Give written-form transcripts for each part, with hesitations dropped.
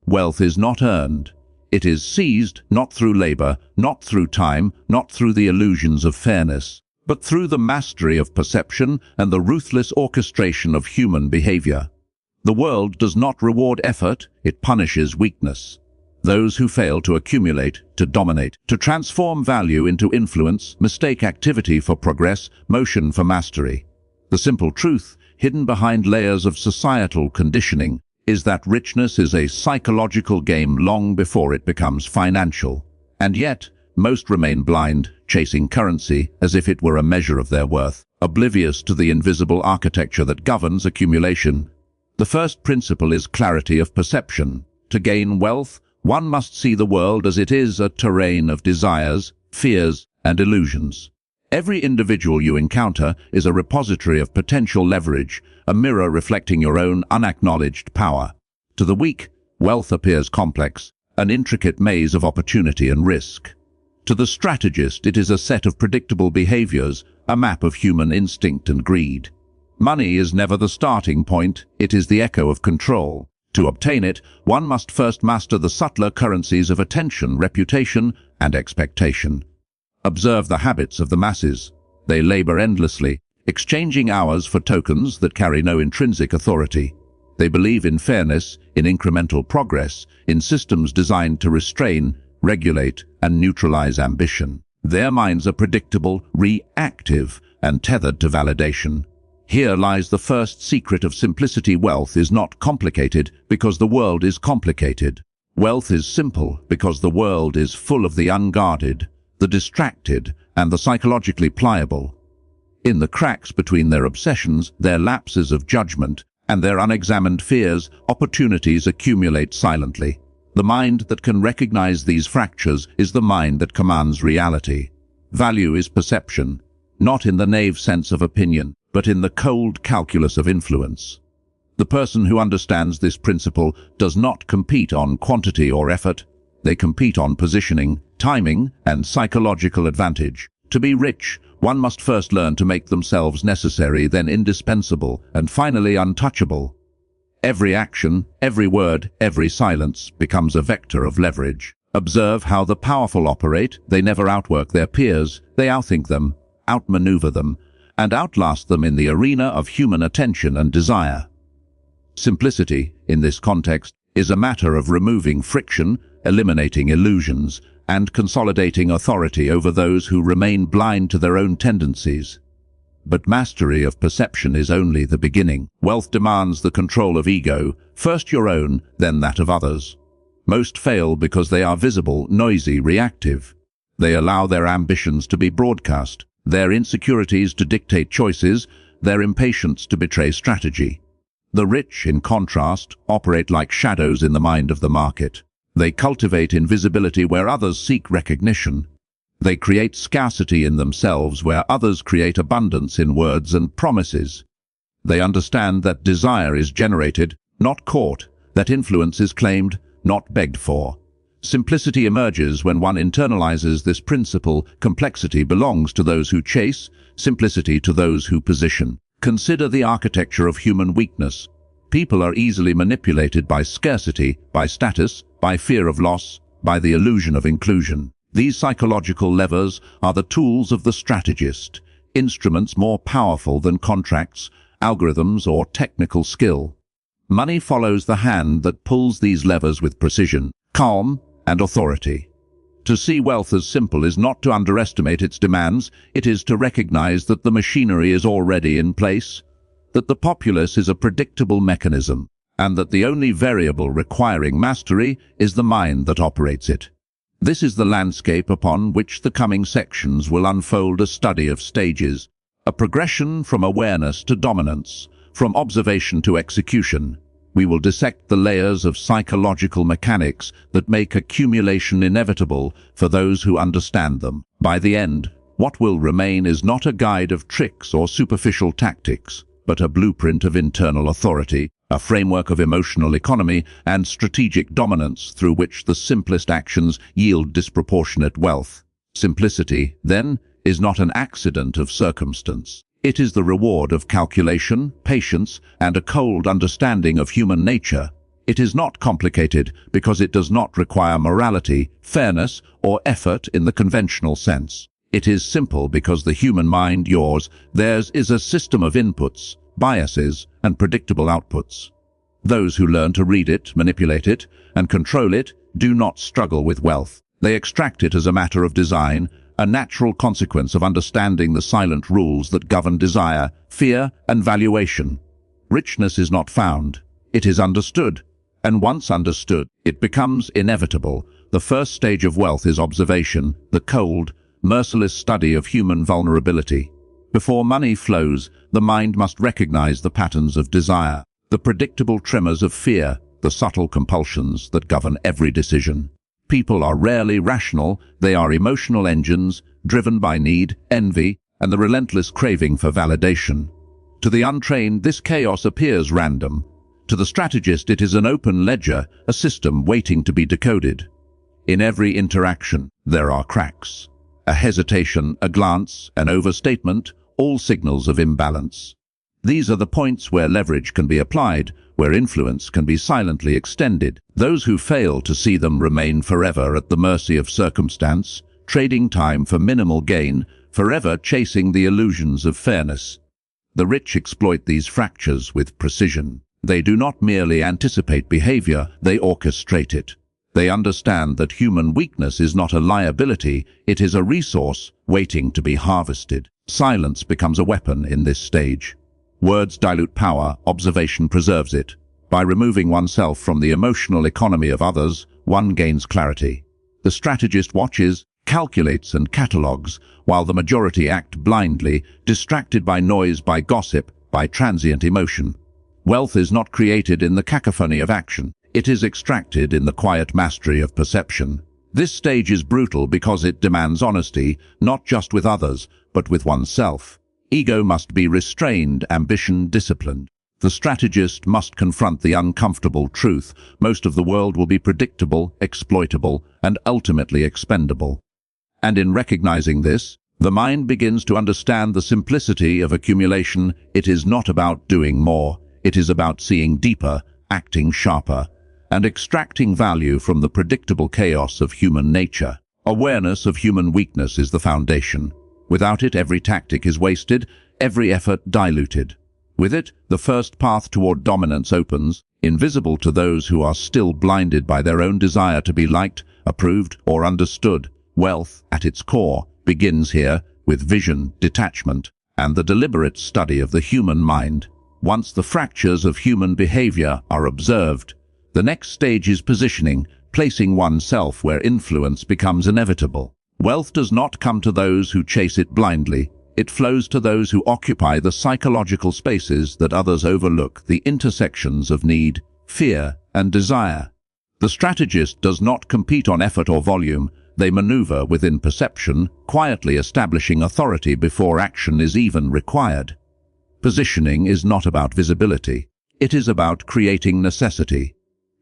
Wealth is not earned. It is seized not through labor, not through time, not through the illusions of fairness, but through the mastery of perception and the ruthless orchestration of human behavior. The world does not reward effort, it punishes weakness. Those who fail to accumulate, to dominate, to transform value into influence, mistake activity for progress, motion for mastery. The simple truth, hidden behind layers of societal conditioning, is that richness is a psychological game long before it becomes financial. And yet, most remain blind, chasing currency as if it were a measure of their worth, oblivious to the invisible architecture that governs accumulation. The first principle is clarity of perception. To gain wealth, one must see the world as it is, a terrain of desires, fears, and illusions. Every individual you encounter is a repository of potential leverage, a mirror reflecting your own unacknowledged power. To the weak, wealth appears complex, an intricate maze of opportunity and risk. To the strategist, it is a set of predictable behaviors, a map of human instinct and greed. Money is never the starting point, it is the echo of control. To obtain it, one must first master the subtler currencies of attention, reputation, and expectation. Observe the habits of the masses. They labor endlessly, exchanging hours for tokens that carry no intrinsic authority. They believe in fairness, in incremental progress, in systems designed to restrain, regulate, and neutralize ambition. Their minds are predictable, reactive, and tethered to validation. Here lies the first secret of simplicity. Wealth is not complicated because the world is complicated. Wealth is simple because the world is full of the unguarded, the distracted, and the psychologically pliable. In the cracks between their obsessions, their lapses of judgment, and their unexamined fears, opportunities accumulate silently. The mind that can recognize these fractures is the mind that commands reality. Value is perception, not in the naive sense of opinion, but in the cold calculus of influence. The person who understands this principle does not compete on quantity or effort. They compete on positioning, timing, and psychological advantage. To be rich, one must first learn to make themselves necessary, then indispensable, and finally untouchable. Every action, every word, every silence becomes a vector of leverage. Observe how the powerful operate. They never outwork their peers. They outthink them, outmaneuver them, and outlast them in the arena of human attention and desire. Simplicity, in this context, is a matter of removing friction, eliminating illusions, and consolidating authority over those who remain blind to their own tendencies. But mastery of perception is only the beginning. Wealth demands the control of ego, first your own, then that of others. Most fail because they are visible, noisy, reactive. They allow their ambitions to be broadcast, their insecurities to dictate choices, their impatience to betray strategy. The rich, in contrast, operate like shadows in the mind of the market. They cultivate invisibility where others seek recognition. They create scarcity in themselves where others create abundance in words and promises. They understand that desire is generated, not caught, that influence is claimed, not begged for. Simplicity emerges when one internalizes this principle. Complexity belongs to those who chase, simplicity to those who position. Consider the architecture of human weakness. People are easily manipulated by scarcity, by status, by fear of loss, by the illusion of inclusion. These psychological levers are the tools of the strategist, instruments more powerful than contracts, algorithms, or technical skill. Money follows the hand that pulls these levers with precision, calm, and authority. To see wealth as simple is not to underestimate its demands, it is to recognize that the machinery is already in place, that the populace is a predictable mechanism, and that the only variable requiring mastery is the mind that operates it. This is the landscape upon which the coming sections will unfold, a study of stages, a progression from awareness to dominance, from observation to execution. We will dissect the layers of psychological mechanics that make accumulation inevitable for those who understand them. By the end, what will remain is not a guide of tricks or superficial tactics, but a blueprint of internal authority, a framework of emotional economy and strategic dominance through which the simplest actions yield disproportionate wealth. Simplicity, then, is not an accident of circumstance. It is the reward of calculation, patience, and a cold understanding of human nature. It is not complicated because it does not require morality, fairness, or effort in the conventional sense. It is simple because the human mind, yours, theirs, is a system of inputs, biases, and predictable outputs. Those who learn to read it, manipulate it, and control it do not struggle with wealth. They extract it as a matter of design, a natural consequence of understanding the silent rules that govern desire, fear, and valuation. Richness is not found, it is understood. And once understood, it becomes inevitable. The first stage of wealth is observation, the cold, merciless study of human vulnerability. Before money flows, the mind must recognize the patterns of desire, the predictable tremors of fear, the subtle compulsions that govern every decision. People are rarely rational, they are emotional engines, driven by need, envy, and the relentless craving for validation. To the untrained, this chaos appears random. To the strategist, it is an open ledger, a system waiting to be decoded. In every interaction, there are cracks. A hesitation, a glance, an overstatement, all signals of imbalance. These are the points where leverage can be applied, where influence can be silently extended. Those who fail to see them remain forever at the mercy of circumstance, trading time for minimal gain, forever chasing the illusions of fairness. The rich exploit these fractures with precision. They do not merely anticipate behavior, they orchestrate it. They understand that human weakness is not a liability, it is a resource waiting to be harvested. Silence becomes a weapon in this stage. Words dilute power, observation preserves it. By removing oneself from the emotional economy of others, one gains clarity. The strategist watches, calculates and catalogues, while the majority act blindly, distracted by noise, by gossip, by transient emotion. Wealth is not created in the cacophony of action. It is extracted in the quiet mastery of perception. This stage is brutal because it demands honesty, not just with others, but with oneself. Ego must be restrained, ambition disciplined. The strategist must confront the uncomfortable truth. Most of the world will be predictable, exploitable, and ultimately expendable. And in recognizing this, the mind begins to understand the simplicity of accumulation. It is not about doing more. It is about seeing deeper, acting sharper, and extracting value from the predictable chaos of human nature. Awareness of human weakness is the foundation. Without it, every tactic is wasted, every effort diluted. With it, the first path toward dominance opens, invisible to those who are still blinded by their own desire to be liked, approved, or understood. Wealth, at its core, begins here with vision, detachment, and the deliberate study of the human mind. Once the fractures of human behavior are observed, the next stage is positioning, placing oneself where influence becomes inevitable. Wealth does not come to those who chase it blindly. It flows to those who occupy the psychological spaces that others overlook, the intersections of need, fear, and desire. The strategist does not compete on effort or volume. They maneuver within perception, quietly establishing authority before action is even required. Positioning is not about visibility. It is about creating necessity.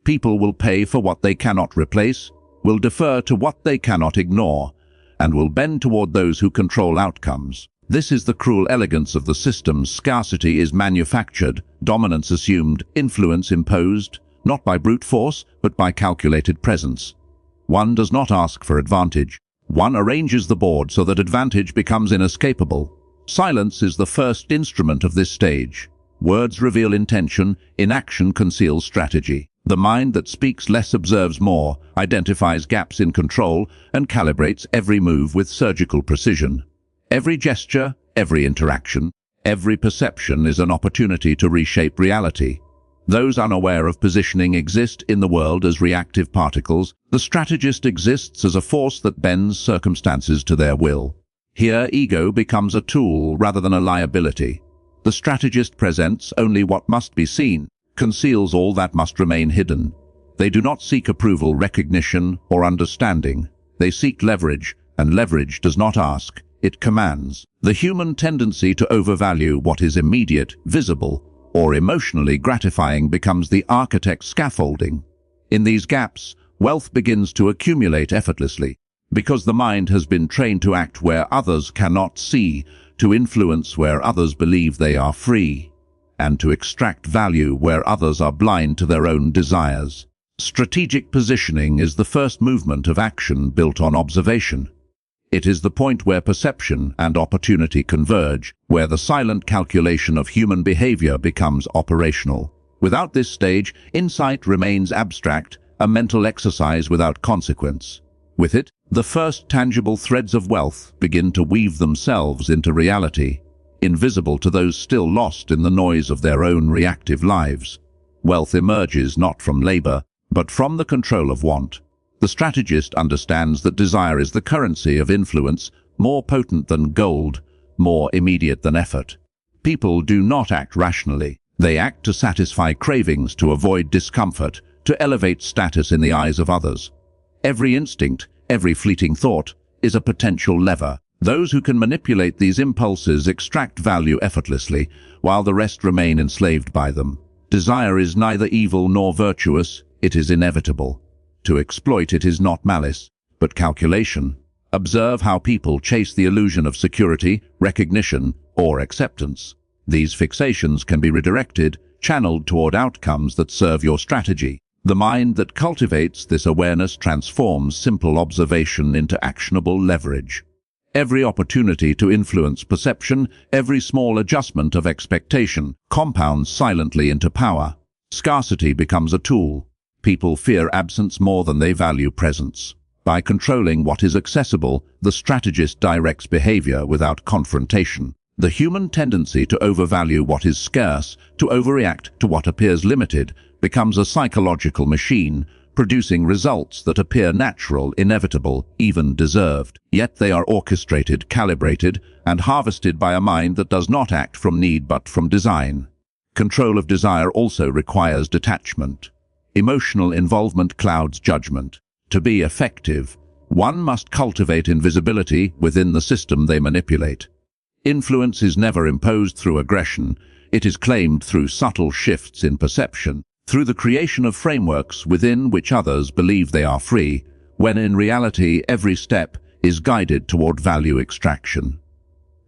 People will pay for what they cannot replace, will defer to what they cannot ignore, and will bend toward those who control outcomes. This is the cruel elegance of the system. Scarcity is manufactured, dominance assumed, influence imposed, not by brute force, but by calculated presence. One does not ask for advantage. One arranges the board so that advantage becomes inescapable. Silence is the first instrument of this stage. Words reveal intention, inaction conceals strategy. The mind that speaks less observes more, identifies gaps in control, and calibrates every move with surgical precision. Every gesture, every interaction, every perception is an opportunity to reshape reality. Those unaware of positioning exist in the world as reactive particles. The strategist exists as a force that bends circumstances to their will. Here, ego becomes a tool rather than a liability. The strategist presents only what must be seen, conceals all that must remain hidden. They do not seek approval, recognition, or understanding. They seek leverage, and leverage does not ask, it commands. The human tendency to overvalue what is immediate, visible, or emotionally gratifying becomes the architect's scaffolding. In these gaps, wealth begins to accumulate effortlessly, because the mind has been trained to act where others cannot see, to influence where others believe they are free. and to extract value where others are blind to their own desires. Strategic positioning is the first movement of action built on observation. It is the point where perception and opportunity converge, where the silent calculation of human behavior becomes operational. Without this stage, insight remains abstract, a mental exercise without consequence. With it, the first tangible threads of wealth begin to weave themselves into reality, invisible to those still lost in the noise of their own reactive lives. Wealth emerges not from labor, but from the control of want. The strategist understands that desire is the currency of influence, more potent than gold, more immediate than effort. People do not act rationally. They act to satisfy cravings, to avoid discomfort, to elevate status in the eyes of others. Every instinct, every fleeting thought, is a potential lever. Those who can manipulate these impulses extract value effortlessly, while the rest remain enslaved by them. Desire is neither evil nor virtuous, it is inevitable. To exploit it is not malice, but calculation. Observe how people chase the illusion of security, recognition, or acceptance. These fixations can be redirected, channeled toward outcomes that serve your strategy. The mind that cultivates this awareness transforms simple observation into actionable leverage. Every opportunity to influence perception, every small adjustment of expectation, compounds silently into power. Scarcity becomes a tool. People fear absence more than they value presence. By controlling what is accessible, the strategist directs behavior without confrontation. The human tendency to overvalue what is scarce, to overreact to what appears limited, becomes a psychological machine, producing results that appear natural, inevitable, even deserved. Yet they are orchestrated, calibrated, and harvested by a mind that does not act from need but from design. Control of desire also requires detachment. Emotional involvement clouds judgment. To be effective, one must cultivate invisibility within the system they manipulate. Influence is never imposed through aggression. It is claimed through subtle shifts in perception, through the creation of frameworks within which others believe they are free, when in reality every step is guided toward value extraction.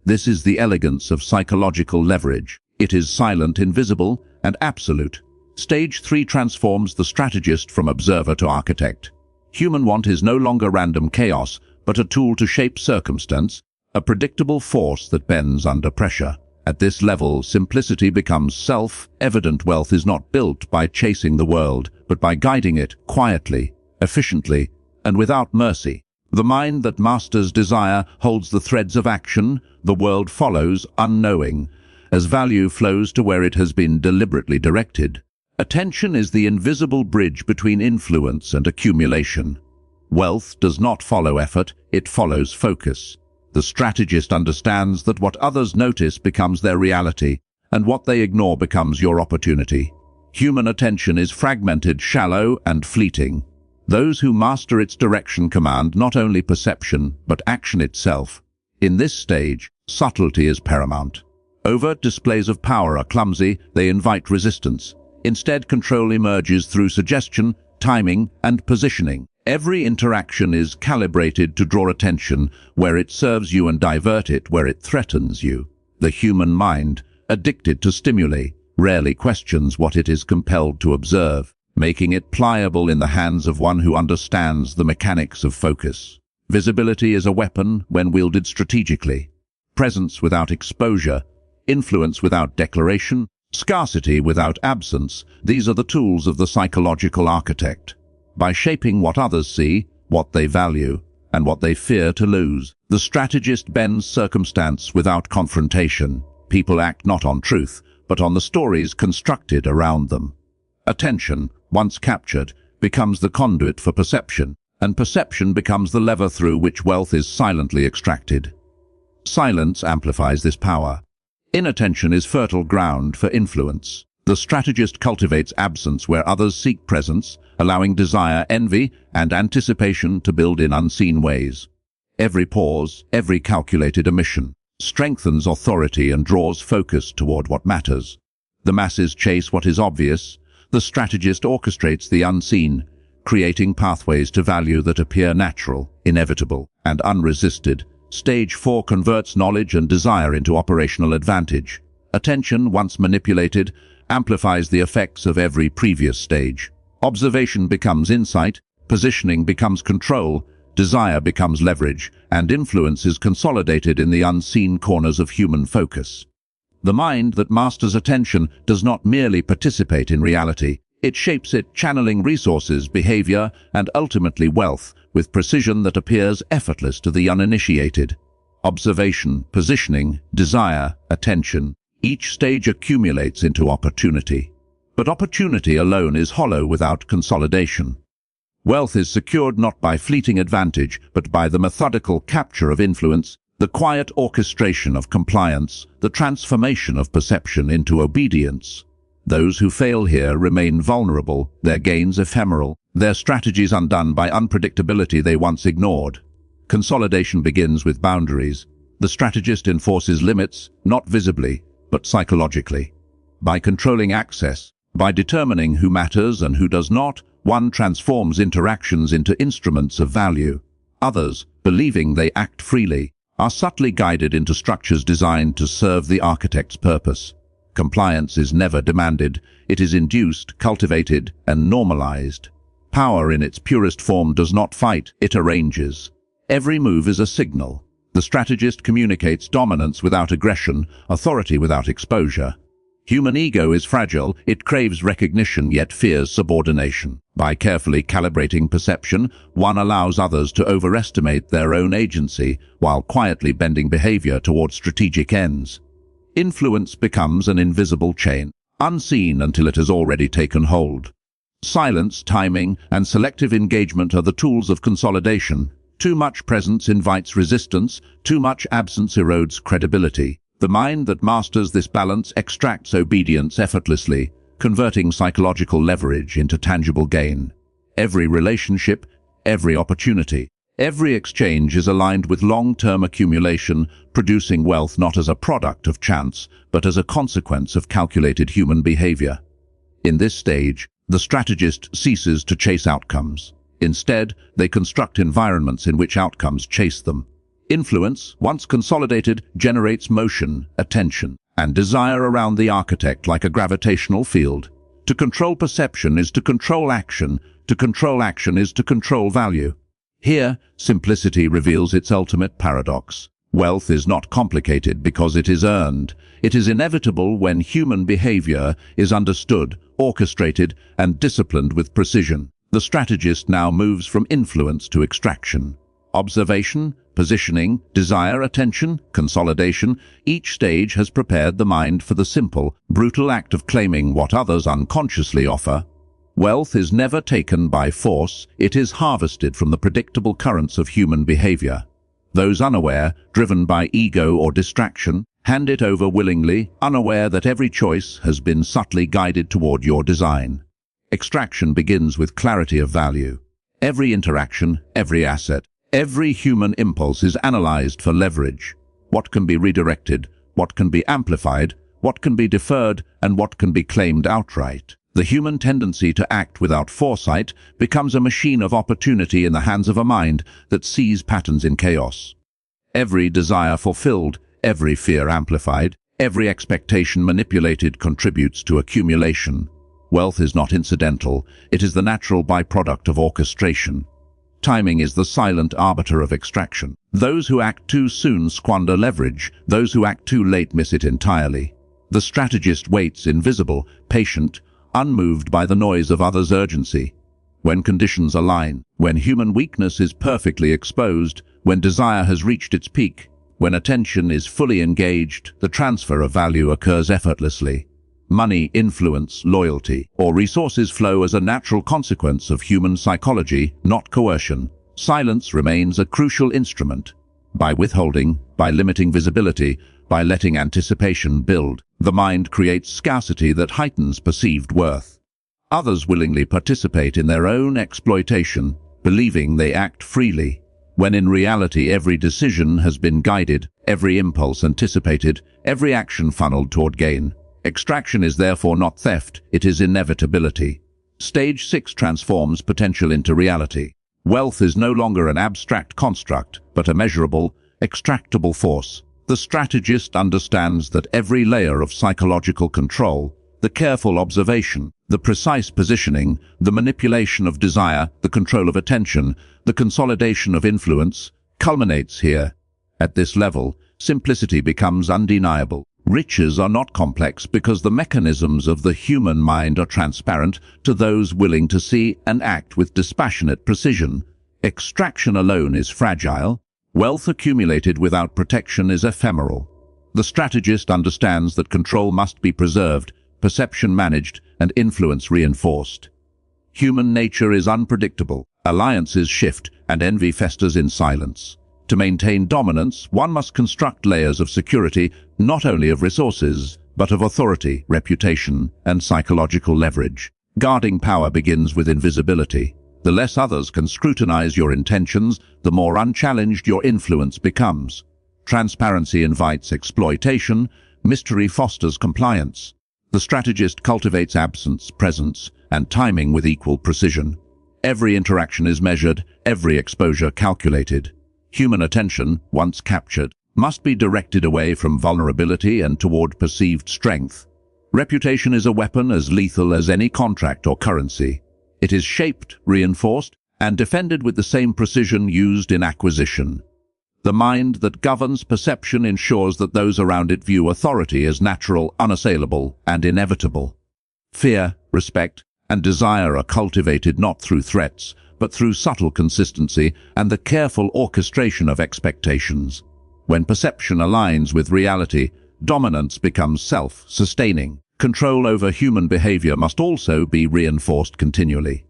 This is the elegance of psychological leverage. It is silent, invisible, and absolute. Stage 3 transforms the strategist from observer to architect. Human want is no longer random chaos, but a tool to shape circumstance, a predictable force that bends under pressure. At this level, simplicity becomes self-evident. Wealth is not built by chasing the world, but by guiding it quietly, efficiently, and without mercy. The mind that masters desire holds the threads of action. The world follows, unknowing, as value flows to where it has been deliberately directed. Attention is the invisible bridge between influence and accumulation. Wealth does not follow effort, it follows focus. The strategist understands that what others notice becomes their reality, and what they ignore becomes your opportunity. Human attention is fragmented, shallow, and fleeting. Those who master its direction command not only perception, but action itself. In this stage, subtlety is paramount. Overt displays of power are clumsy, they invite resistance. Instead, control emerges through suggestion, timing, and positioning. Every interaction is calibrated to draw attention where it serves you and divert it where it threatens you. The human mind, addicted to stimuli, rarely questions what it is compelled to observe, making it pliable in the hands of one who understands the mechanics of focus. Visibility is a weapon when wielded strategically. Presence without exposure, influence without declaration, scarcity without absence, these are the tools of the psychological architect. By shaping what others see, what they value, and what they fear to lose, the strategist bends circumstance without confrontation. People act not on truth, but on the stories constructed around them. Attention, once captured, becomes the conduit for perception, and perception becomes the lever through which wealth is silently extracted. Silence amplifies this power. Inattention is fertile ground for influence. The strategist cultivates absence where others seek presence, allowing desire, envy, and anticipation to build in unseen ways. Every pause, every calculated omission, strengthens authority and draws focus toward what matters. The masses chase what is obvious. The strategist orchestrates the unseen, creating pathways to value that appear natural, inevitable, and unresisted. Stage 4 converts knowledge and desire into operational advantage. Attention, once manipulated, amplifies the effects of every previous stage. Observation becomes insight, positioning becomes control, desire becomes leverage, and influence is consolidated in the unseen corners of human focus. The mind that masters attention does not merely participate in reality, it shapes it, channeling resources, behavior, and ultimately wealth with precision that appears effortless to the uninitiated. Observation, positioning, desire, attention. Each stage accumulates into opportunity. But opportunity alone is hollow without consolidation. Wealth is secured not by fleeting advantage, but by the methodical capture of influence, the quiet orchestration of compliance, the transformation of perception into obedience. Those who fail here remain vulnerable, their gains ephemeral, their strategies undone by unpredictability they once ignored. Consolidation begins with boundaries. The strategist enforces limits, not visibly, but psychologically. By controlling access, by determining who matters and who does not, one transforms interactions into instruments of value. Others, believing they act freely, are subtly guided into structures designed to serve the architect's purpose. Compliance is never demanded, it is induced, cultivated, and normalized. Power in its purest form does not fight, it arranges. Every move is a signal. The strategist communicates dominance without aggression, authority without exposure. Human ego is fragile, it craves recognition yet fears subordination. By carefully calibrating perception, one allows others to overestimate their own agency while quietly bending behavior toward strategic ends. Influence becomes an invisible chain, unseen until it has already taken hold. Silence, timing, and selective engagement are the tools of consolidation. Too much presence invites resistance, too much absence erodes credibility. The mind that masters this balance extracts obedience effortlessly, converting psychological leverage into tangible gain. Every relationship, every opportunity, every exchange is aligned with long-term accumulation, producing wealth not as a product of chance, but as a consequence of calculated human behavior. In this stage, the strategist ceases to chase outcomes. Instead, they construct environments in which outcomes chase them. Influence, once consolidated, generates motion, attention, and desire around the architect like a gravitational field. To control perception is to control action, to control action is to control value. Here, simplicity reveals its ultimate paradox. Wealth is not complicated because it is earned. It is inevitable when human behavior is understood, orchestrated, and disciplined with precision. The strategist now moves from influence to extraction. Observation, positioning, desire, attention, consolidation, each stage has prepared the mind for the simple, brutal act of claiming what others unconsciously offer. Wealth is never taken by force, it is harvested from the predictable currents of human behavior. Those unaware, driven by ego or distraction, hand it over willingly, unaware that every choice has been subtly guided toward your design. Extraction begins with clarity of value. Every interaction, every asset, every human impulse is analyzed for leverage. What can be redirected, what can be amplified, what can be deferred, and what can be claimed outright. The human tendency to act without foresight becomes a machine of opportunity in the hands of a mind that sees patterns in chaos. Every desire fulfilled, every fear amplified, every expectation manipulated contributes to accumulation. Wealth is not incidental, it is the natural byproduct of orchestration. Timing is the silent arbiter of extraction. Those who act too soon squander leverage, those who act too late miss it entirely. The strategist waits invisible, patient, unmoved by the noise of others' urgency. When conditions align, when human weakness is perfectly exposed, when desire has reached its peak, when attention is fully engaged, the transfer of value occurs effortlessly. Money, influence, loyalty, or resources flow as a natural consequence of human psychology, not coercion. Silence remains a crucial instrument. By withholding, by limiting visibility, by letting anticipation build, the mind creates scarcity that heightens perceived worth. Others willingly participate in their own exploitation, believing they act freely, when in reality every decision has been guided, every impulse anticipated, every action funneled toward gain. Extraction is therefore not theft, it is inevitability. Stage 6 transforms potential into reality. Wealth is no longer an abstract construct, but a measurable, extractable force. The strategist understands that every layer of psychological control, the careful observation, the precise positioning, the manipulation of desire, the control of attention, the consolidation of influence, culminates here. At this level, simplicity becomes undeniable. Riches are not complex because the mechanisms of the human mind are transparent to those willing to see and act with dispassionate precision. Extraction alone is fragile. Wealth accumulated without protection is ephemeral. The strategist understands that control must be preserved, perception managed, and influence reinforced. Human nature is unpredictable. Alliances shift, and envy festers in silence. To maintain dominance, one must construct layers of security, not only of resources, but of authority, reputation, and psychological leverage. Guarding power begins with invisibility. The less others can scrutinize your intentions, the more unchallenged your influence becomes. Transparency invites exploitation, mystery fosters compliance. The strategist cultivates absence, presence, and timing with equal precision. Every interaction is measured, every exposure calculated. Human attention, once captured, must be directed away from vulnerability and toward perceived strength. Reputation is a weapon as lethal as any contract or currency. It is shaped, reinforced, and defended with the same precision used in acquisition. The mind that governs perception ensures that those around it view authority as natural, unassailable, and inevitable. Fear, respect, and desire are cultivated not through threats, but through subtle consistency and the careful orchestration of expectations. When perception aligns with reality, dominance becomes self-sustaining. Control over human behavior must also be reinforced continually.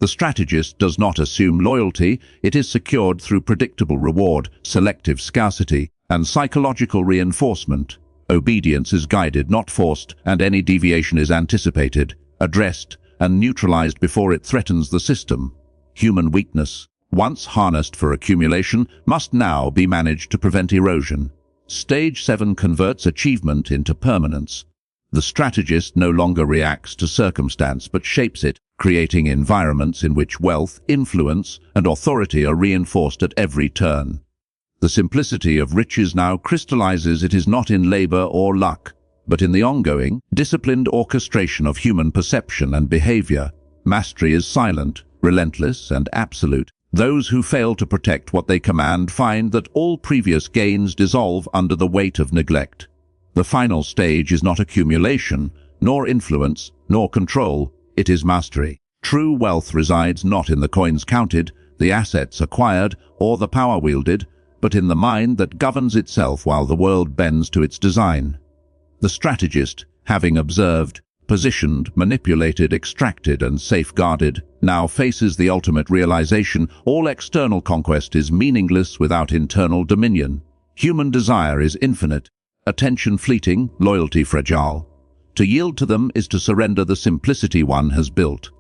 The strategist does not assume loyalty, it is secured through predictable reward, selective scarcity, and psychological reinforcement. Obedience is guided, not forced, and any deviation is anticipated, addressed, and neutralized before it threatens the system. Human weakness, once harnessed for accumulation, must now be managed to prevent erosion. Stage 7 converts achievement into permanence. The strategist no longer reacts to circumstance but shapes it, creating environments in which wealth, influence, and authority are reinforced at every turn. The simplicity of riches now crystallizes. It is not in labor or luck, but in the ongoing, disciplined orchestration of human perception and behavior. Mastery is silent, relentless, and absolute. Those who fail to protect what they command find that all previous gains dissolve under the weight of neglect. The final stage is not accumulation, nor influence, nor control. It is mastery. True wealth resides not in the coins counted, the assets acquired, or the power wielded, but in the mind that governs itself while the world bends to its design. The strategist, having observed, positioned, manipulated, extracted, and safeguarded, now faces the ultimate realization: all external conquest is meaningless without internal dominion. Human desire is infinite, attention fleeting, loyalty fragile. To yield to them is to surrender the simplicity one has built.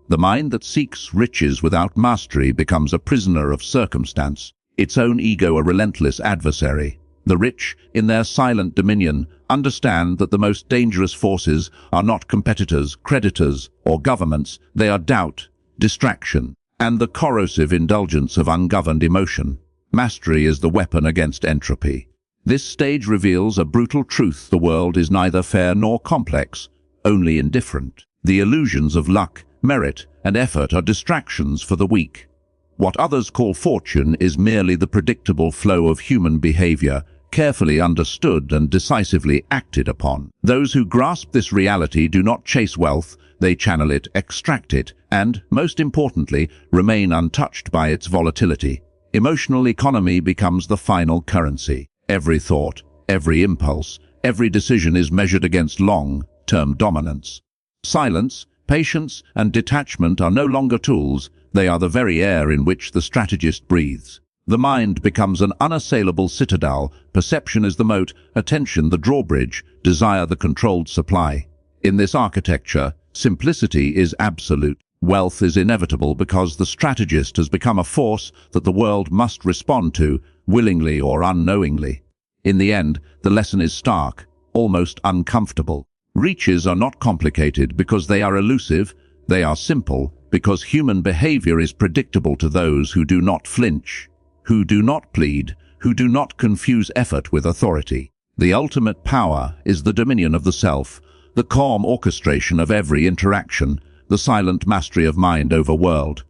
The mind that seeks riches without mastery becomes a prisoner of circumstance, its own ego a relentless adversary. The rich, in their silent dominion, understand that the most dangerous forces are not competitors, creditors, or governments. They are doubt, distraction, and the corrosive indulgence of ungoverned emotion. Mastery is the weapon against entropy. This stage reveals a brutal truth: the world is neither fair nor complex, only indifferent. The illusions of luck, merit, and effort are distractions for the weak. What others call fortune is merely the predictable flow of human behavior, carefully understood and decisively acted upon. Those who grasp this reality do not chase wealth, they channel it, extract it, and, most importantly, remain untouched by its volatility. Emotional economy becomes the final currency. Every thought, every impulse, every decision is measured against long-term dominance. Silence, patience, and detachment are no longer tools, they are the very air in which the strategist breathes. The mind becomes an unassailable citadel, perception is the moat, attention the drawbridge, desire the controlled supply. In this architecture, simplicity is absolute. Wealth is inevitable because the strategist has become a force that the world must respond to, willingly or unknowingly. In the end, the lesson is stark, almost uncomfortable. Riches are not complicated because they are elusive, they are simple because human behavior is predictable to those who do not flinch, who do not plead, who do not confuse effort with authority. The ultimate power is the dominion of the self, the calm orchestration of every interaction, the silent mastery of mind over world.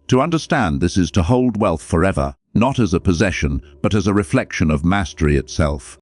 To understand this is to hold wealth forever, not as a possession, but as a reflection of mastery itself.